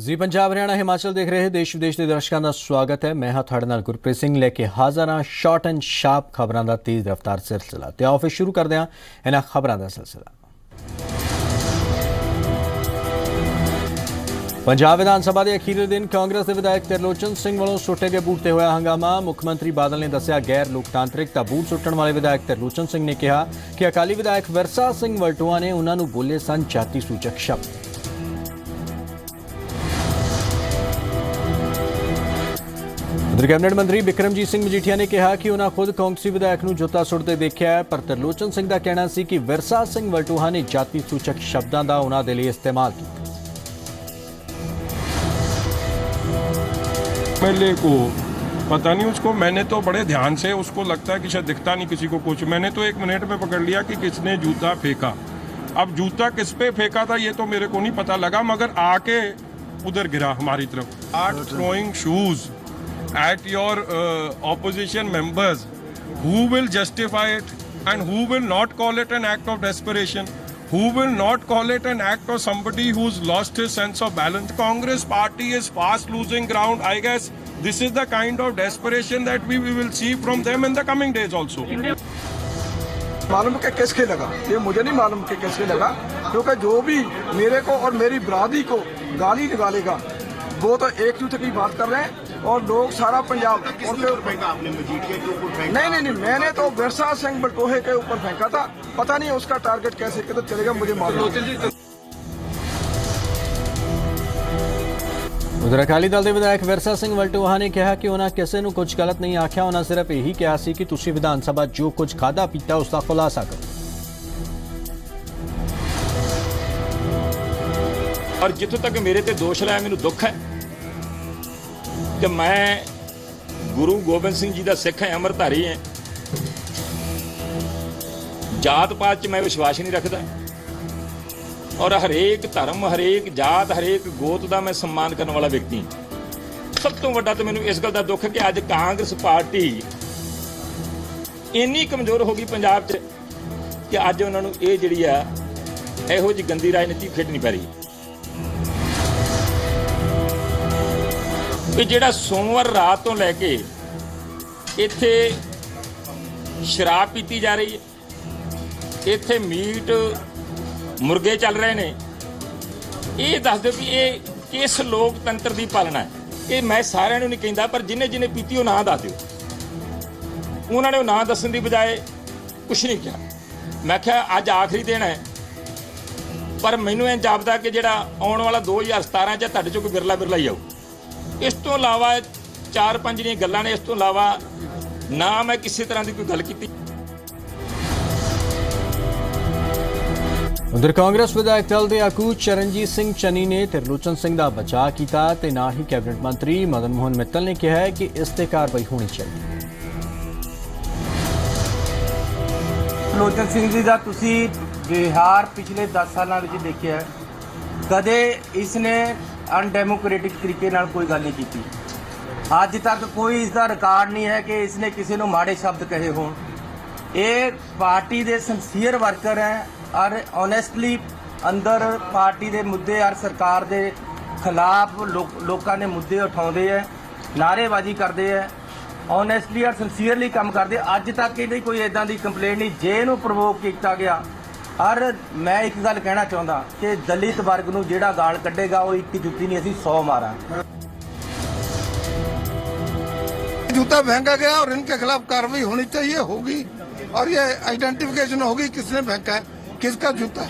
जी पंजाब हरियाणा हिमाचल देख रहे देश विदेश के दर्शकों का स्वागत है। मैं हाँ तुहाडे नाल गुरप्रीत सिंह लेके हाज़र हाँ शॉर्ट एंड शार्प खबरों का तेज़ रफ्तार सिलसिला। तो आओ फिर शुरू करते हैं इन्हां खबरों का सिलसिला। पंजाब विधानसभा के अखीरले दिन कांग्रेस के विधायक त्रिलोचन सिंह वालों सुटे के बूट ते होया हंगामा। मुख्यमंत्री बादल ने दस्सिया गैर लोकतांत्रिक तां बूट सुट्टण वाले विधायक त्रिलोचन सिंह ने कहा कि अकाली विधायक विरसा सिंह वलटोआ ने उन्हां नूं बोले सन जाति सूचक शब्द। उधर कैबिनेट मंत्री बिक्रमजीत सिंह मजीठिया ने कहा कि उन्होंने खुद कांग्रेसी विधायक नूं जुत्ता सुटते देखा है, पर त्रिलोचन सिंह का कहना सी कि विरसा सिंह वलटोहा ने जाति सूचक शब्दों का उन्होंने दे लिए इस्तेमाल किया। एमएलए को पता नहीं, उसको मैंने तो बड़े ध्यान से, उसको लगता है कि शायद दिखता नहीं किसी को कुछ, मैंने तो 1 मिनट में पकड़ लिया कि किसने जूता फेंका। अब जूता किस पे फेंका था ये तो मेरे को नहीं पता लगा, मगर आके उधर गिरा हमारी तरफ। Art throwing shoes at your opposition members, who will justify it and who will not call it an act of desperation, who will not call it an act of somebody who's lost his sense of balance. Congress party is fast losing ground. I guess this is the kind of desperation that we will see from them in the coming days also. मालूम कि किसके लगा, ये मुझे नहीं मालूम कि किसके लगा, क्योंकि जो भी मेरे को और मेरी बरादरी को गाली निकालेगा वो तो एक जूते की बात कर रहे हैं। और लोग सारा पंजाब आपने मजीठिया के ऊपर फेंका? नहीं, मैंने तो विरसा सिंह वलटोहे के ऊपर फेंका था। पता नहीं उसका टारगेट कैसे किधर चलेगा, मुझे मालूम। उधर अकाली दल के विधायक विरसा सिंह वलटोहा ने कहा कि उन्होंने किसी को कुछ गलत नहीं आख्या, उन्होंने सिर्फ यही कहा सी कि तुसीं विधानसभा जो कुछ खाधा पीता उसका खुलासा करो। और जितों तक मेरे ते दोष लाया, मैनूं दुख है कि मैं गुरु गोबिंद सिंह जी का सिख है, अमरधारी है। जात पात च मैं विश्वास नहीं रखता और हरेक धर्म, हरेक जात, हरेक गोत का मैं सम्मान करने वाला व्यक्ति। सब तो वड्डा तो मैनूं इस गल का दुख है कि अज कांग्रेस पार्टी इन्नी कमजोर हो गई पंजाब च कि अज उन्होंने ये जिहड़ी आ इहो जी गंदी राजनीति खेडनी पै रही। कि ਜਿਹੜਾ सोमवार रात तो लैके इत्थे शराब पीती जा रही है, इत्थे मीट मुर्गे चल रहे ने, ये दस दो भी ये किस लोकतंत्र की पालना है। ये मैं सारिਆਂ ਨੂੰ नहीं कहता, पर जिन्हें जिन्हें पीती वो ना दस दिओ। उन्होंने ना दसन की बजाय कुछ नहीं किया। मैं क्या अज आखिरी दिन है, पर मैनू इंज जापदा कि जिहड़ा आउण वाला 2017 च तुहाडे चों कोई बिरला ही आऊ। इस तो इलावा 4-5 ਦੀਆਂ ਗੱਲਾਂ ਨੇ, ਇਸ ਤੋਂ ਇਲਾਵਾ ਨਾ मैं किसी तरह की कोई गल की। उधर कांग्रेस विधायक दल के आगू चरणजीत सिंह चन्नी ने त्रिलोचन सिंह का बचाव किया ते ना ही कैबिनेट मंत्री मदन मोहन मित्तल ने कहा है कि इस ते कार्रवाई होनी चाहिए। त्रिलोचन सिंह जी का तुसी बिहार पिछले 10 सालों में देखिया, कदे इसने अनडेमोक्रेटिक तरीके नाल कोई गल नहीं की। अज तक कोई इसका रिकॉर्ड नहीं है कि इसने किसी को माड़े शब्द कहे हों। ये पार्टी के सिंसीयर वर्कर हैं और ऑनेस्टली अंदर पार्टी के मुद्दे और सरकार के खिलाफ लोगों ने मुद्दे उठाते हैं, नारेबाजी करते हैं, ऑनेस्टली और सिंसीयरली काम करते। अज तक इहदी कोई इदां दी कंप्लेंट नहीं जे इहनूं प्रोवोक किया गया। और मैं एक गल कहना चाहता कि दलित वर्ग नूं जिहड़ा गाल कड्ढेगा वो एक जुत्ती नहीं, असीं 100 मारा। जूता फेंका गया और इनके खिलाफ कार्रवाई होनी चाहिए, होगी। और ये आइडेंटिफिकेशन होगी किसने फेंका है, किसका जूता।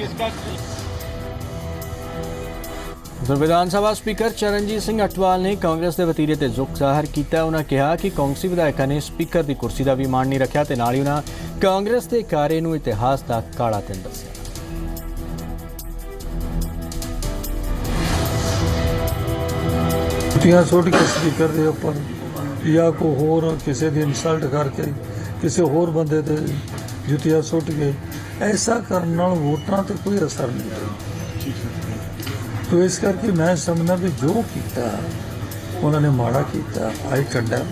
उधर विधानसभा स्पीकर चरणजीत सिंह अटवाल ने कांग्रेस के वतीरे ते दुख जाहिर किया। उन्होंने कहा कि कांग्रेसी विधायकों ने स्पीकर की कुर्सी का भी मान नहीं रखा ते नाल ही उन्होंने कांग्रेस के कार्य नूं इतिहास का काला दिन दस्सिया। जुतियां सुट के स्पीकर के उपर या को होर किसी की इंसल्ट करके किसी होर बंदे ते जुतियां सुट के ऐसा करने नाल वोटां ते कोई असर नहीं है। तो इस करके मैं समझना भी जो किया उन्होंने माड़ा किया, आई कंडेम।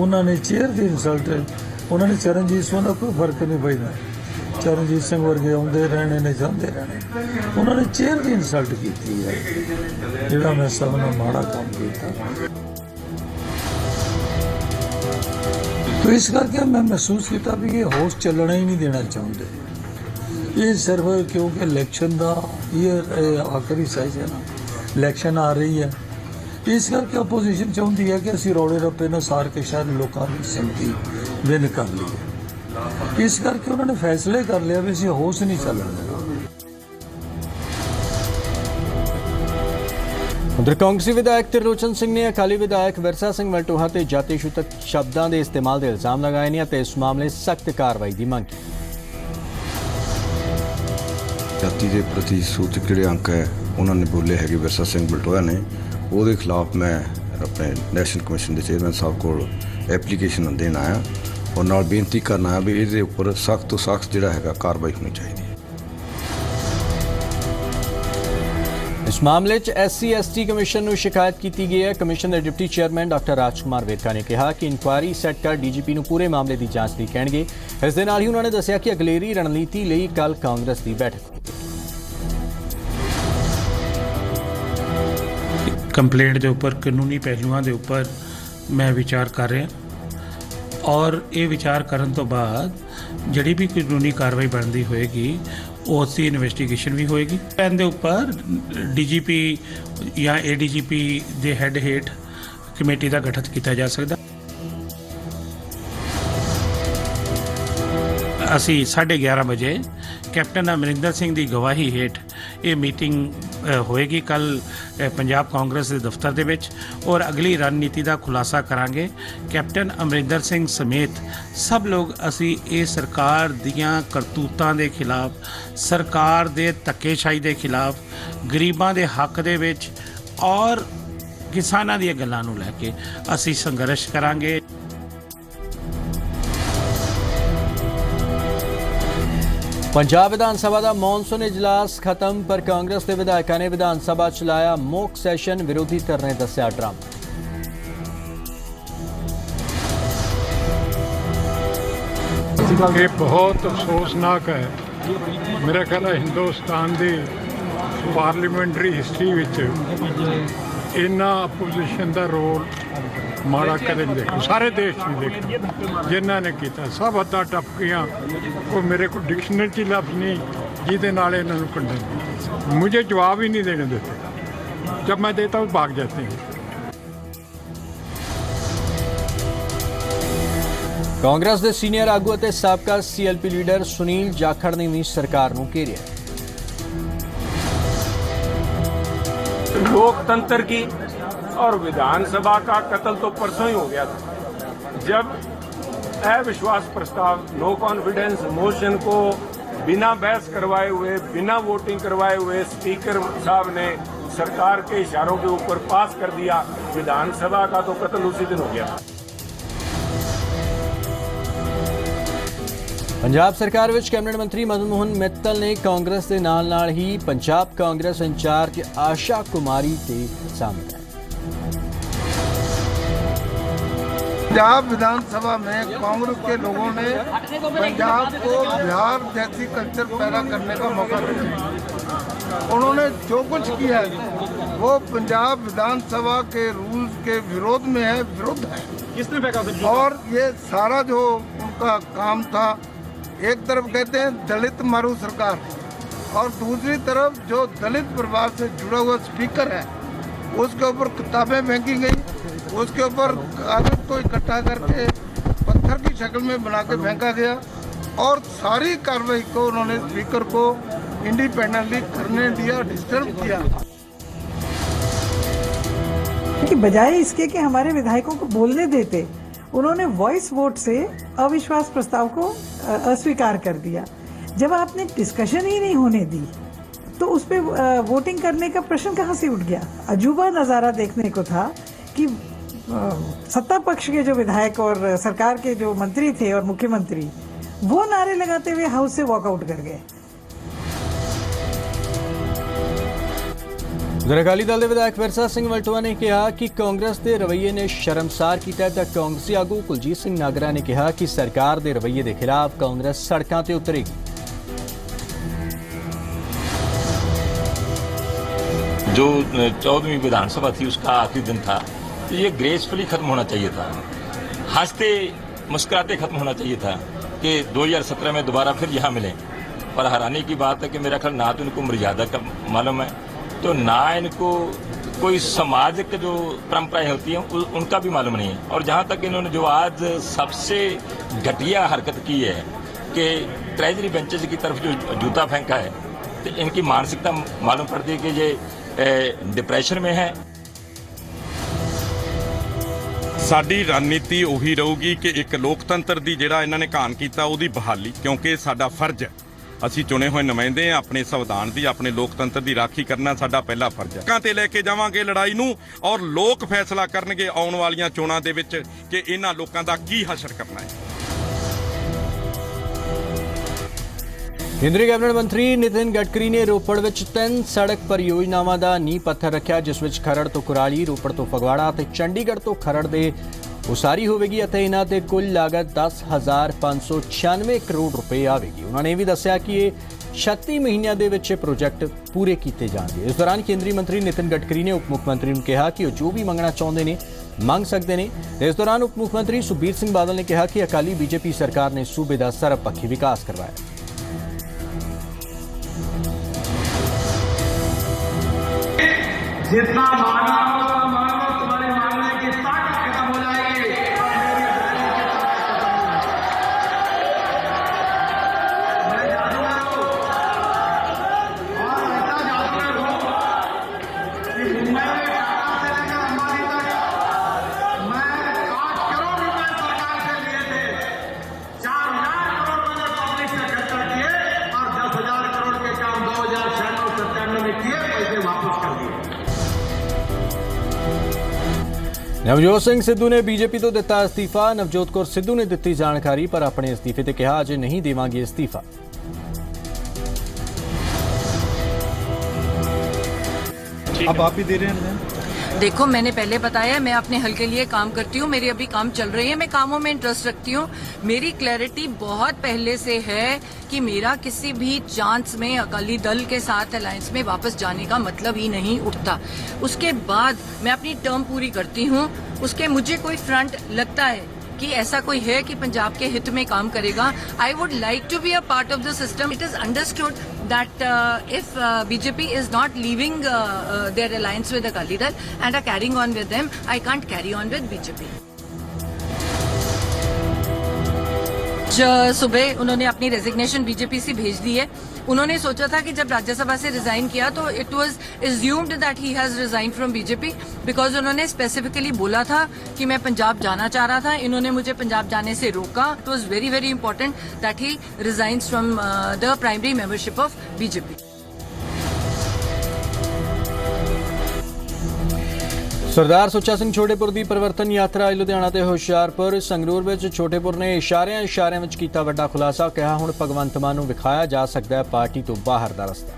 उन्होंने चेयर की इंसल्ट, उन्होंने चरणजीत सिंह का कोई फर्क नहीं पैदा। ਚਰਨਜੀਤ ਸਿੰਘ ਵਰਗੇ ਆਉਂਦੇ ਰਹਿਣੇ ਨੇ, ਜਾਂਦੇ ਰਹਿਣੇ। ਉਹਨਾਂ ਨੇ ਚੇਅਰ ਦੀ ਇਨਸਲਟ ਕੀਤੀ ਹੈ, ਜਿਹੜਾ ਮੈਂ ਸਭ ਨੂੰ ਮਾੜਾ ਕੰਮ ਕੀਤਾ। तो इस करके मैं महसूस किया भी ये हाउस चलना ही नहीं देना चाहते। ये सिर्फ क्योंकि इलैक्शन का ये आखिरी साइज है ना, इलैक्शन आ रही है, इस करके अपोजिशन चाहती है कि असी रौले रप्पे न सार के शायद लोगों की सिंपति विन कर ली है। इस करके उन्होंने फैसले कर लिया भी असी हाउस नहीं चलन देना। ਉਧਰ ਕਾਂਗਰਸੀ ਵਿਧਾਇਕ ਤਿਰਲੋਚਨ ਸਿੰਘ ਨੇ ਅਕਾਲੀ ਵਿਧਾਇਕ ਵਿਰਸਾ ਸਿੰਘ ਵਲਟੋਹਾ ਤੇ ਜਾਤੀ-ਸੂਚਕ ਸ਼ਬਦਾਂ ਦੇ ਇਸਤੇਮਾਲ ਦੇ ਇਲਜ਼ਾਮ ਲਗਾਏ ਨੇ ਅਤੇ ਇਸ ਮਾਮਲੇ ਸਖਤ ਕਾਰਵਾਈ ਦੀ ਮੰਗ ਕੀਤੀ। ਜਾਤੀ ਦੇ ਪ੍ਰਤੀ ਸੂਚਕ ਜਿਹੜੇ ਅੰਕ ਹੈ ਉਹਨਾਂ ਨੇ ਬੋਲੇ ਹੈਗੇ ਵਿਰਸਾ ਸਿੰਘ ਵਲਟੋਹਾ ਨੇ, ਉਹਦੇ ਖਿਲਾਫ ਮੈਂ ਆਪਣੇ ਨੈਸ਼ਨਲ ਕਮਿਸ਼ਨ ਦੇ ਚੇਅਰਮੈਨ ਸਾਹਿਬ ਕੋਲ ਐਪਲੀਕੇਸ਼ਨ ਦੇਣ ਆਇਆ ਔਰ ਨਾਲ ਬੇਨਤੀ ਕਰਨ ਆਇਆ ਵੀ ਇਹਦੇ ਉੱਪਰ ਸਖਤ ਤੋਂ ਸਖਤ ਜਿਹੜਾ ਹੈਗਾ ਕਾਰਵਾਈ ਹੋਣੀ ਚਾਹੀਦੀ ਹੈ। इस मामले SC/ST कमीशन ਨੂੰ शिकायत की गई है। कमीशन के डिप्टी चेयरमैन डॉक्टर राजकुमार वेरका ने कहा कि इंक्वायरी सैट कर DGP ਨੂੰ पूरे मामले की जांच ਲਈ ਕਹਿਣਗੇ। ਇਸ ਦੇ ਨਾਲ ਹੀ ਉਹਨਾਂ ਨੇ ਦੱਸਿਆ ਕਿ ਅਗਲੇਰੀ ਰਣਨੀਤੀ ਲਈ ਕੱਲ ਕਾਂਗਰਸ ਦੀ ਬੈਠਕ ਹੋਵੇਗੀ। ਕੰਪਲੇਂਟ ਦੇ ਉੱਪਰ ਕਾਨੂੰਨੀ ਪਹਿਲੂਆਂ ਦੇ ਉੱਪਰ ਮੈਂ ਵਿਚਾਰ ਕਰ ਰਿਹਾ ਔਰ ਇਹ ਵਿਚਾਰ ਕਰਨ ਤੋਂ ਬਾਅਦ ਜਿਹੜੀ ਵੀ ਕਾਨੂੰਨੀ ਕਾਰਵਾਈ ਬਣਦੀ ਹੋਏਗੀ ਉਸ ਦੀ ਇਨਵੈਸਟੀਗੇਸ਼ਨ ਵੀ ਹੋਏਗੀ। ਇਹਦੇ ਉੱਪਰ DGP ਜਾਂ ADGP ਦੇ ਹੈੱਡ ਹੇਠ ਕਮੇਟੀ ਦਾ ਗਠਨ ਕੀਤਾ ਜਾ ਸਕਦਾ। ਅਸੀਂ 11:30 ਵਜੇ ਕੈਪਟਨ ਅਮਰਿੰਦਰ ਸਿੰਘ ਦੀ ਗਵਾਹੀ ਹੇਠ ਇਹ ਮੀਟਿੰਗ ਹੋਏਗੀ ਕੱਲ ਪੰਜਾਬ ਕਾਂਗਰਸ ਦੇ ਦਫ਼ਤਰ ਦੇ ਵਿੱਚ ਔਰ ਅਗਲੀ ਰਣਨੀਤੀ ਦਾ ਖੁਲਾਸਾ ਕਰਾਂਗੇ। ਕੈਪਟਨ ਅਮਰਿੰਦਰ ਸਿੰਘ ਸਮੇਤ ਸਭ ਲੋਕ ਅਸੀਂ ਇਹ ਸਰਕਾਰ ਦੀਆਂ ਕਰਤੂਤਾਂ ਦੇ ਖਿਲਾਫ, ਸਰਕਾਰ ਦੇ ਧੱਕੇਸ਼ਾਹੀ ਦੇ ਖਿਲਾਫ, ਗਰੀਬਾਂ ਦੇ ਹੱਕ ਦੇ ਵਿੱਚ ਔਰ ਕਿਸਾਨਾਂ ਦੀਆਂ ਗੱਲਾਂ ਨੂੰ ਲੈ ਕੇ ਅਸੀਂ ਸੰਘਰਸ਼ ਕਰਾਂਗੇ। पंजाब विधान सभा का मॉनसून इजलास खत्म पर कांग्रेस के विधायकों ने विधान सभा चलाया मॉक सैशन। विरोधी धਿਰ ने दस्या ड्रामा। ये बहुत अफसोसनाक है। मेरा ख्याल है हिंदुस्तान की पार्लीमेंटरी हिस्टरी इन्ना अपोजिशन का रोल माड़ा कदे नहीं देखा, सारे देश नहीं देखा जिन्हों ने किया। सब हद्दां टपकियां, कोई मेरे को डिक्शनरी च लफ्ज नहीं जिहदे नाल इन्हां नूं कंडम। मुझे जवाब ही नहीं देने देते, जब मैं देता हूँ भाग जाते हैं। कांग्रेस के सीनियर आगू और साबका CLP लीडर सुनील जाखड़ ने भी सरकार को घेरिया। लोकतंत्र की और विधानसभा का कत्ल तो परसों ही हो गया था, जब अविश्वास प्रस्ताव, नो कॉन्फिडेंस मोशन को बिना बहस करवाए हुए, बिना वोटिंग करवाए हुए स्पीकर साहब ने सरकार के इशारों के ऊपर पास कर दिया। विधानसभा का तो कत्ल उसी दिन हो गया। पंजाब सरकार विच कैबिनेट मंत्री मदन मोहन मित्तल ने कांग्रेस के नाल ही पंजाब कांग्रेस इंचार्ज आशा कुमारी के सामने। पंजाब विधानसभा में कांग्रेस के लोगों ने पंजाब को बिहार जैसी कल्चर पैदा करने का मौका दिया। उन्होंने जो कुछ किया है वो पंजाब विधानसभा के रूल्स के विरोध में है, विरुद्ध है। किसने फेंका? और ये सारा जो उनका काम था, एक तरफ कहते हैं दलित मारू सरकार और दूसरी तरफ जो दलित परिवार से जुड़ा हुआ स्पीकर है उसके ऊपर किताबें फेंकी गई, उसके ऊपर कागज को इकट्ठा करके पत्थर की शक्ल में बना के फेंका गया और सारी कार्रवाई को उन्होंने स्पीकर को इंडिपेंडेंटली करने दिया, डिस्टर्ब किया। कि बजाय इसके कि हमारे विधायकों को बोलने देते, उन्होंने वॉइस वोट से अविश्वास प्रस्ताव को अस्वीकार कर दिया। जब आपने डिस्कशन ही नहीं होने दी तो उस पर वोटिंग करने का प्रश्न कहाँ से उठ गया? अजूबा नज़ारा देखने को था कि सत्ता पक्ष के जो विधायक और सरकार के जो मंत्री थे और मुख्यमंत्री वो नारे लगाते हुए हाउस से वॉकआउट कर गए। अकाली दल के विधायक विरसा सिंह वलटोहा ने कहा कि कांग्रेस के रवैये ने शर्मसार किया। कांग्रेसी आगू कुलजीत सिंह नागरा ने कहा कि सरकार के रवैये के खिलाफ कांग्रेस सड़कों पर उतरेगी। जो 14वीं विधानसभा थी उसका आखिरी दिन था, तो ये ग्रेसफुली खत्म होना चाहिए था, हंसते मुस्कुराते खत्म होना चाहिए था कि 2017 में दोबारा फिर यहाँ मिलें। पर हैरानी की बात है कि मेरा ख्याल ना तो इनको मर्यादा का मालूम है, तो ना इनको कोई सामाजिक जो परंपराएं होती हैं उनका भी मालूम नहीं है। और जहाँ तक इन्होंने जो आज सबसे घटिया हरकत की है कि ट्रेजरी बेंचेस की तरफ जो जूता फेंका है, तो इनकी मानसिकता मालूम पड़ती है कि ये डिप्रेशन में है। ਸਾਡੀ ਰਣਨੀਤੀ ਉਹੀ ਰਹੂਗੀ ਕਿ ਇੱਕ ਲੋਕਤੰਤਰ ਦੀ ਜਿਹੜਾ ਇਹਨਾਂ ਨੇ ਘਾਣ ਕੀਤਾ ਉਹਦੀ ਬਹਾਲੀ, ਕਿਉਂਕਿ ਸਾਡਾ ਫਰਜ਼ ਹੈ, ਅਸੀਂ ਚੁਣੇ ਹੋਏ ਨੁਮਾਇੰਦੇ ਹਾਂ, ਆਪਣੇ ਸੰਵਿਧਾਨ ਦੀ ਆਪਣੇ ਲੋਕਤੰਤਰ ਦੀ ਰਾਖੀ ਕਰਨਾ ਸਾਡਾ ਪਹਿਲਾ ਫਰਜ਼ ਹੈ। ਲੋਕਾਂ ਤੇ ਲੈ ਕੇ ਜਾਵਾਂਗੇ ਲੜਾਈ ਨੂੰ ਔਰ ਲੋਕ ਫੈਸਲਾ ਕਰਨਗੇ ਆਉਣ ਵਾਲੀਆਂ ਚੋਣਾਂ ਦੇ ਵਿੱਚ ਕਿ ਇਹਨਾਂ ਲੋਕਾਂ ਦਾ ਕੀ ਹਸ਼ਰ ਕਰਨਾ ਹੈ। ਕੇਂਦਰੀ ਕੈਬਨਿਟ ਮੰਤਰੀ ਨਿਤਿਨ ਗਡਕਰੀ ਨੇ ਰੋਪੜ ਵਿੱਚ 3 ਸੜਕ ਪਰਿਯੋਜਨਾਵਾਂ ਦਾ ਨੀਂਹ ਪੱਥਰ ਰੱਖਿਆ, ਜਿਸ ਵਿੱਚ ਖਰੜ ਤੋਂ ਕੁਰਾਲੀ, ਰੋਪੜ ਤੋਂ ਫਗਵਾੜਾ ਅਤੇ ਚੰਡੀਗੜ੍ਹ ਤੋਂ ਖਰੜ ਦੇ ਉਸਾਰੀ ਹੋਵੇਗੀ ਅਤੇ ਇਹਨਾਂ ਤੇ ਕੁੱਲ ਲਾਗਤ 10,596 ਕਰੋੜ ਰੁਪਏ ਆਵੇਗੀ। ਉਹਨਾਂ ਨੇ ਇਹ ਵੀ ਦੱਸਿਆ ਕਿ ਇਹ 36 ਮਹੀਨਿਆਂ ਦੇ ਵਿੱਚ ਇਹ ਪ੍ਰੋਜੈਕਟ ਪੂਰੇ ਕੀਤੇ ਜਾਣਗੇ। ਇਸ ਦੌਰਾਨ ਕੇਂਦਰੀ ਮੰਤਰੀ ਨਿਤਿਨ ਗਡਕਰੀ ਨੇ ਉਪ ਮੁੱਖ ਮੰਤਰੀ ਨੂੰ ਕਿਹਾ ਕਿ ਉਹ ਜੋ ਵੀ ਮੰਗਣਾ ਚਾਹੁੰਦੇ ਨੇ ਮੰਗ ਸਕਦੇ ਨੇ। ਇਸ ਦੌਰਾਨ ਉਪ ਮੁੱਖ ਮੰਤਰੀ ਸੁਖਬੀਰ ਸਿੰਘ ਬਾਦਲ ਨੇ ਕਿਹਾ ਕਿ ਅਕਾਲੀ ਬੀਜੇਪੀ ਸਰਕਾਰ ਨੇ ਸੂਬੇ ਦਾ ਸਰਬਪੱਖੀ ਵਿਕਾਸ ਕਰਵਾਇਆ। जितना मांगना होगा मांगो, तुम्हारे मांगने की ताकत खत्म हो जाएगी। मैं जादूगर हूँ और ऐसा जादूगर हूँ कि मुंबई में टाटा से लेकर अंबानी तक मैं 5 करोड़ रुपए सरकार से लिए थे, 4,000 करोड़ मैंने पब्लिक से खर्चा किए और 10,000 करोड़ के काम 2096-97 में किए, पैसे वापस कर दिए। ਨਵਜੋਤ ਸਿੰਘ ਸਿੱਧੂ ਨੇ ਬੀਜੇਪੀ ਤੋਂ ਦਿੱਤਾ ਅਸਤੀਫਾ। ਨਵਜੋਤ ਕੌਰ ਸਿੱਧੂ ਨੇ ਦਿੱਤੀ ਜਾਣਕਾਰੀ, ਪਰ ਆਪਣੇ ਅਸਤੀਫੇ ਤੇ ਕਿਹਾ ਅਜੇ ਨਹੀਂ ਦੇਵਾਂਗੇ ਅਸਤੀਫਾ। अब आप भी दे रहे हैं? देखो, मैंने पहले बताया मैं अपने हल के लिए काम करती हूँ, मेरी अभी काम चल रही है, मैं कामों में इंटरेस्ट रखती हूँ। मेरी क्लैरिटी बहुत पहले से है कि मेरा किसी भी चांस में अकाली दल के साथ अलायंस में वापस जाने का मतलब ही नहीं उठता। उसके बाद मैं अपनी टर्म पूरी करती हूँ, उसके मुझे कोई फ्रंट लगता है कि ऐसा कोई है कि पंजाब के हित में काम करेगा, I would like to be a part of the system. It is understood that if BJP is not leaving their alliance with Akali Dal and are carrying on with them, I can't carry on with BJP. सुबह उन्होंने अपनी resignation BJP से भेज दी है। उन्होंने सोचा था कि जब राज्यसभा से रिजाइन किया तो it was assumed that he has resign from BJP, because उन्होंने स्पेसिफिकली बोला था कि मैं पंजाब जाना चाह रहा था, इन्होंने मुझे पंजाब जाने से रोका। It was very very important that he resigns from the primary membership of BJP. Sardar Sucha Singh Chhotepur ਦੀ ਪਰਿਵਰਤਨ ਯਾਤਰਾ ਲੁਧਿਆਣਾ ਤੇ ਹੁਸ਼ਿਆਰਪੁਰ ਸੰਗਰੂਰ ਵਿੱਚ ਛੋਟੇਪੁਰ ਨੇ ਇਸ਼ਾਰਿਆਂ ਵਿੱਚ ਕੀਤਾ ਵੱਡਾ ਖੁਲਾਸਾ। ਕਿਹਾ ਹੁਣ ਭਗਵੰਤ ਮਾਨ ਨੂੰ ਵਿਖਾਇਆ ਜਾ ਸਕਦਾ ਹੈ ਪਾਰਟੀ ਤੋਂ ਬਾਹਰ ਦਾ ਰਸਤਾ।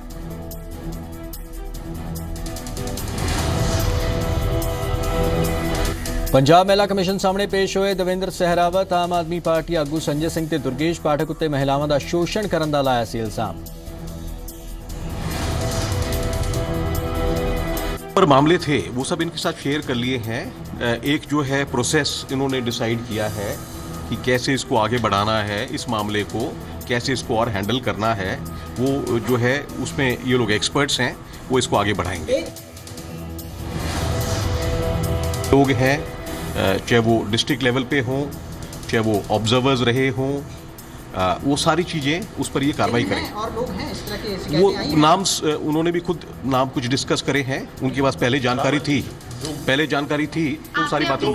ਪੰਜਾਬ ਮਹਿਲਾ ਕਮਿਸ਼ਨ ਸਾਹਮਣੇ ਪੇਸ਼ ਹੋਏ ਦਵਿੰਦਰ ਸਹਿਰਾਵਤ। ਆਮ ਆਦਮੀ ਪਾਰਟੀ ਆਗੂ ਸੰਜੇ ਸਿੰਘ ਤੇ ਦੁਰਗੇਸ਼ ਪਾਠਕ ਉੱਤੇ ਮਹਿਲਾਵਾਂ ਦਾ ਸ਼ੋਸ਼ਣ ਕਰਨ ਦਾ ਲਾਇਆ ਸੀ ਇਲਜ਼ਾਮ। पर मामले थे वो सब इनके साथ शेयर कर लिए हैं। एक जो है प्रोसेस इन्होंने डिसाइड किया है कि कैसे इसको आगे बढ़ाना है, इस मामले को कैसे इसको और हैंडल करना है, वो जो है उसमें ये लोग एक्सपर्ट्स हैं, वो इसको आगे बढ़ाएंगे। लोग हैं चाहे वो डिस्ट्रिक्ट लेवल पे हों, चाहे वो ऑब्जर्वर्स रहे हों, वो सारी चीज़ें उस पर ये कार्रवाई करें। और लोग हैं इस तरह के वो नाम उन्होंने भी खुद नाम कुछ डिस्कस करे हैं, उनके पास पहले जानकारी थी तो सारी बातों